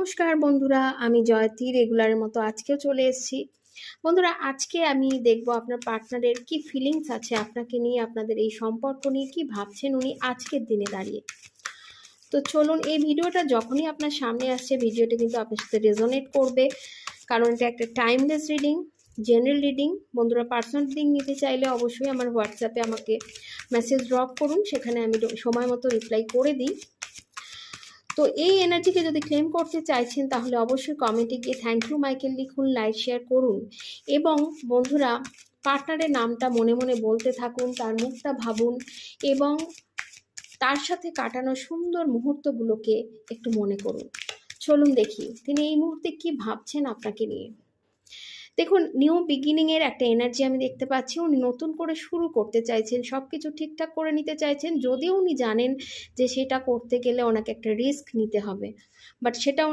নমস্কার বন্ধুরা, আমি জয়তী রেগুলারের মতো আজকেও চলে এসেছি। বন্ধুরা, আজকে আমি দেখব আপনার পার্টনারের কি ফিলিংস আছে আপনাকে নিয়ে, আপনাদের এই সম্পর্ক নিয়ে কি ভাবছেন উনি আজকের দিনে দাঁড়িয়ে। তো চলুন, এই ভিডিওটা যখনই আপনার সামনে আসছে, ভিডিওটা কিন্তু আপনার সাথে রেজোনেট করবে, কারণ এটা একটা টাইমলেস রিডিং, জেনারেল রিডিং। বন্ধুরা, পার্সোনাল রিডিং নিতে চাইলে অবশ্যই আমার হোয়াটসঅ্যাপে আমাকে মেসেজ ড্রপ করুন, সেখানে আমি সময় মতো রিপ্লাই করে দিই। তো এই এনার্জিকে যদি ক্লেম করতে চাইছেন তাহলে অবশ্যই কমেন্টে গিয়ে থ্যাংক ইউ মাইকেল লিখুন, লাইক শেয়ার করুন, এবং বন্ধুরা পার্টনারের নামটা মনে মনে বলতে থাকুন, তার মুখটা ভাবুন এবং তার সাথে কাটানো সুন্দর মুহূর্তগুলোকে একটু মনে করুন। চলুন দেখি তিনি এই মুহূর্তে কি ভাবছেন আপনাকে নিয়ে। দেখুন, নিউ বিগিনিংয়ের একটা এনার্জি আমি দেখতে পাচ্ছি। উনি নতুন করে শুরু করতে চাইছেন, সব কিছু ঠিকঠাক করে নিতে চাইছেন, যদিও উনি জানেন যে সেটা করতে গেলে ওনাকে একটা রিস্ক নিতে হবে, বাট সেটা